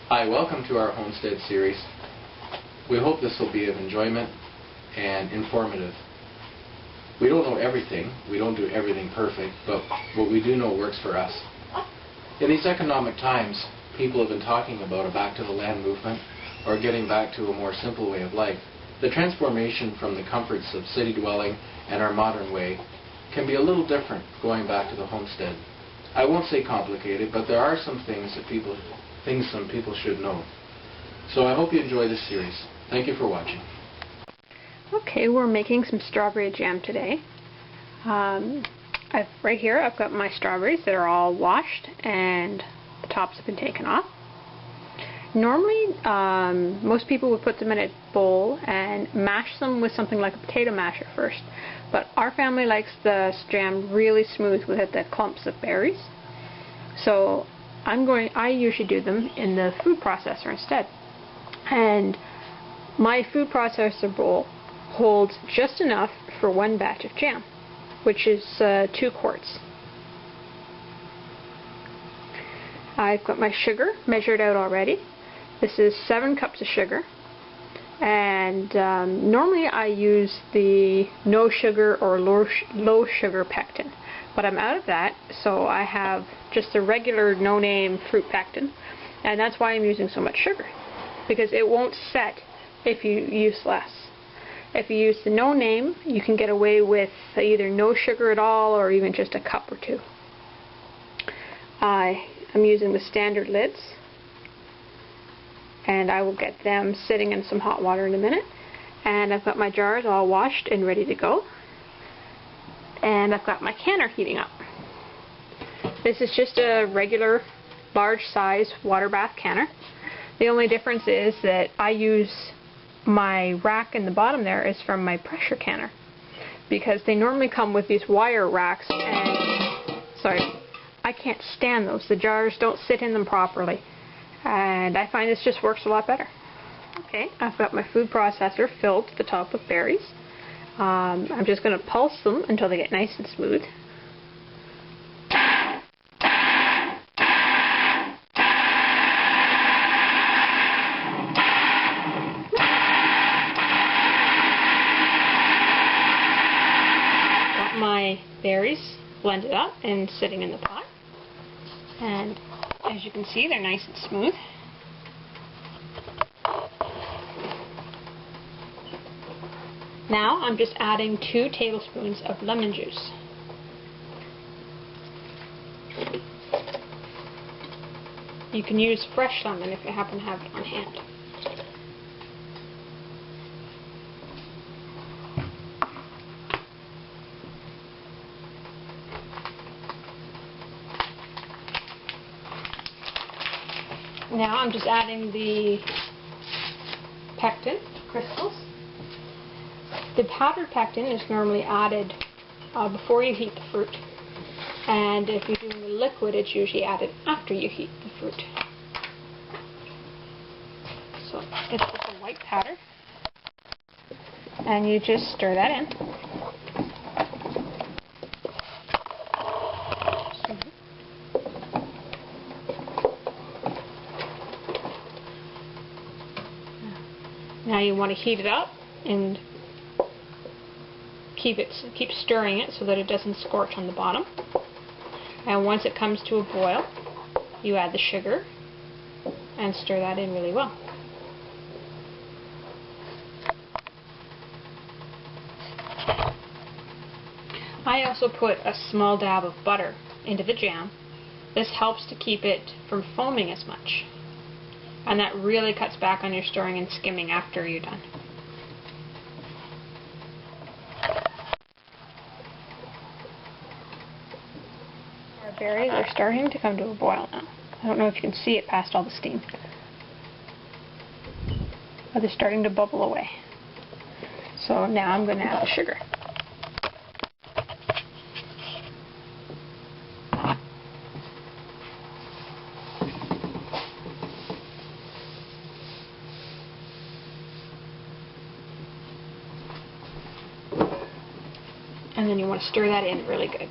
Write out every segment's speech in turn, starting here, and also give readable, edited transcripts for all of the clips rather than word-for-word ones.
Hi, welcome to our Homestead series. We hope this will be of enjoyment and informative. We don't know everything, we don't do everything perfect, but what we do know works for us. In these economic times, people have been talking about a back to the land movement or getting back to a more simple way of life. The transformation from the comforts of city dwelling and our modern way can be a little different going back to the homestead. I won't say complicated, but there are some things some people should know. So I hope you enjoy this series. Thank you for watching. Okay, we're making some strawberry jam today. Right here I've got my strawberries that are all washed and the tops have been taken off. Normally, most people would put them in a bowl and mash them with something like a potato masher first, but our family likes the jam really smooth with the clumps of berries. So I usually do them in the food processor instead. And my food processor bowl holds just enough for one batch of jam, which is 2 quarts. I've got my sugar measured out already. This is 7 cups of sugar, and normally I use the no sugar or low sugar pectin, but I'm out of that, so I have just a regular no-name fruit pectin, and that's why I'm using so much sugar, because it won't set if you use less. If you use the no-name, you can get away with either no sugar at all or even just a cup or 2. I'm using the standard lids, and I will get them sitting in some hot water in a minute. And I've got my jars all washed and ready to go. And I've got my canner heating up. This is just a regular large size water bath canner. The only difference is that I use my rack in the bottom there is from my pressure canner, because they normally come with these wire racks, and I can't stand those. The jars don't sit in them properly, and I find this just works a lot better. Okay, I've got my food processor filled to the top with berries. I'm just going to pulse them until they get nice and smooth. Got my berries blended up and sitting in the pot, and as you can see, they're nice and smooth. Now I'm just adding 2 tablespoons of lemon juice. You can use fresh lemon if you happen to have it on hand. Now I'm just adding the pectin crystals. The powdered pectin is normally added before you heat the fruit, and if you're doing the liquid, it's usually added after you heat the fruit. So it's just a white powder, and you just stir that in. Now you want to heat it up and keep stirring it so that it doesn't scorch on the bottom. And once it comes to a boil, you add the sugar and stir that in really well. I also put a small dab of butter into the jam. This helps to keep it from foaming as much, and that really cuts back on your stirring and skimming after you're done. Our berries are starting to come to a boil now. I don't know if you can see it past all the steam, but they're starting to bubble away. So now I'm going to add the sugar. And then you want to stir that in really good.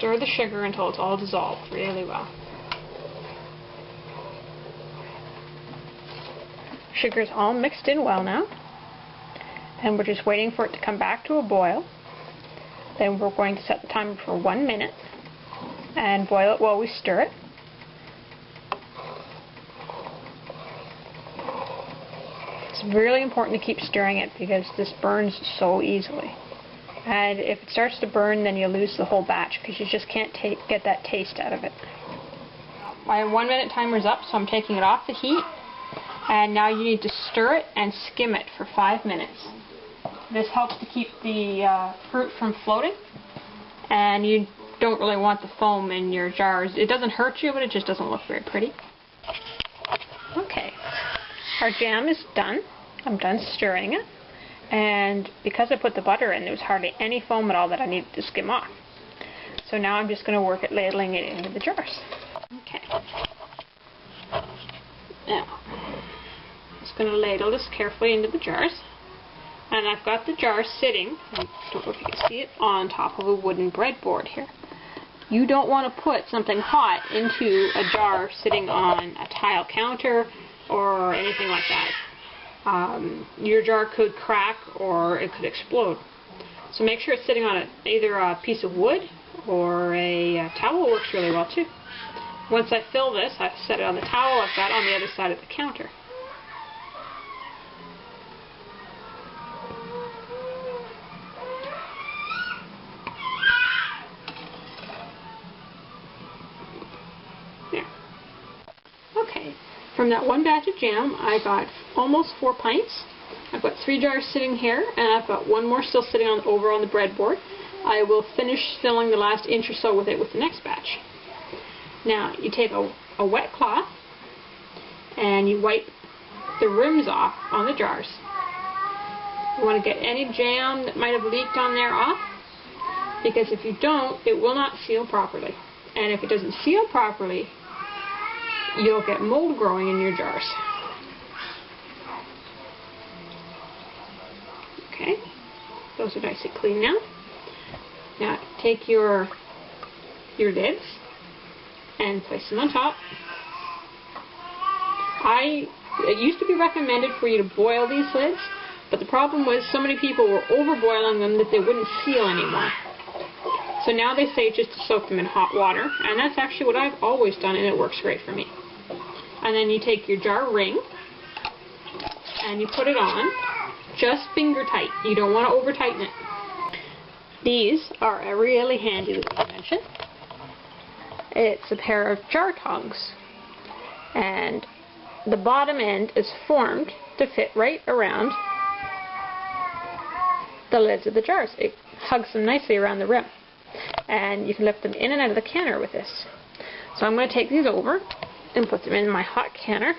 stir the sugar until it's all dissolved really well. Sugar's all mixed in well now, and we're just waiting for it to come back to a boil. Then we're going to set the timer for 1 minute and boil it while we stir it. It's really important to keep stirring it because this burns so easily. And if it starts to burn, then you lose the whole batch because you just can't get that taste out of it. My 1 minute timer's up, so I'm taking it off the heat. And now you need to stir it and skim it for 5 minutes. This helps to keep the fruit from floating, and you don't really want the foam in your jars. It doesn't hurt you, but it just doesn't look very pretty. Okay, our jam is done. I'm done stirring it, and because I put the butter in, there was hardly any foam at all that I needed to skim off. So now I'm just going to work at ladling it into the jars. Okay. Now, I'm just going to ladle this carefully into the jars. And I've got the jar sitting, I don't know if you can see it, on top of a wooden breadboard here. You don't want to put something hot into a jar sitting on a tile counter or anything like that. Your jar could crack or it could explode. So make sure it's sitting on either a piece of wood or a towel. Works really well too. Once I fill this, I've set it on the towel I've got on the other side of the counter. Okay, from that one batch of jam, I got almost 4 pints. I've got 3 jars sitting here, and I've got 1 more still sitting over on the breadboard. I will finish filling the last inch or so with it with the next batch. Now, you take a wet cloth, and you wipe the rims off on the jars. You want to get any jam that might have leaked on there off, because if you don't, it will not seal properly. And if it doesn't seal properly, you'll get mold growing in your jars. Okay, those are nice and clean now. Now take your lids and place them on top. It used to be recommended for you to boil these lids, but the problem was so many people were overboiling them that they wouldn't seal anymore. So now they say just to soak them in hot water, and that's actually what I've always done, and it works great for me. And then you take your jar ring and you put it on just finger tight. You don't want to over tighten it. These are a really handy little invention. It's a pair of jar tongs, and the bottom end is formed to fit right around the lids of the jars. It hugs them nicely around the rim, and you can lift them in and out of the canner with this. So I'm going to take these over and put them in my hot canner.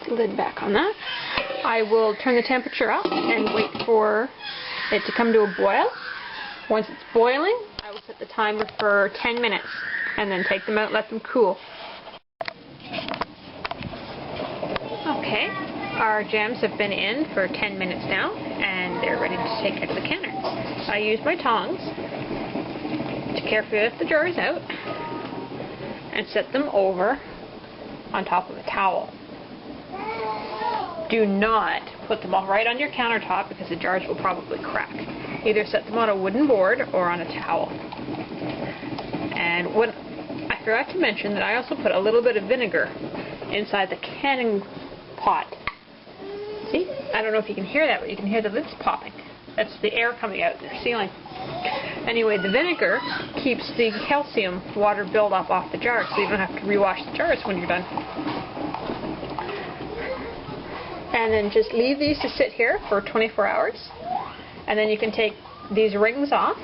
Lid back on that. I will turn the temperature up and wait for it to come to a boil. Once it's boiling, I will set the timer for 10 minutes and then take them out and let them cool. Okay, our jams have been in for 10 minutes now and they're ready to take out of the canner. I use my tongs to carefully lift the jars out and set them over on top of a towel. Do not put them all right on your countertop because the jars will probably crack. Either set them on a wooden board or on a towel. And I forgot to mention that I also put a little bit of vinegar inside the canning pot. See? I don't know if you can hear that, but you can hear the lids popping. That's the air coming out of the ceiling. Anyway, the vinegar keeps the calcium water buildup off the jars, so you don't have to rewash the jars when you're done. And then just leave these to sit here for 24 hours. And then you can take these rings off,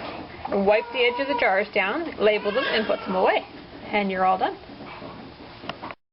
wipe the edge of the jars down, label them, and put them away. And you're all done.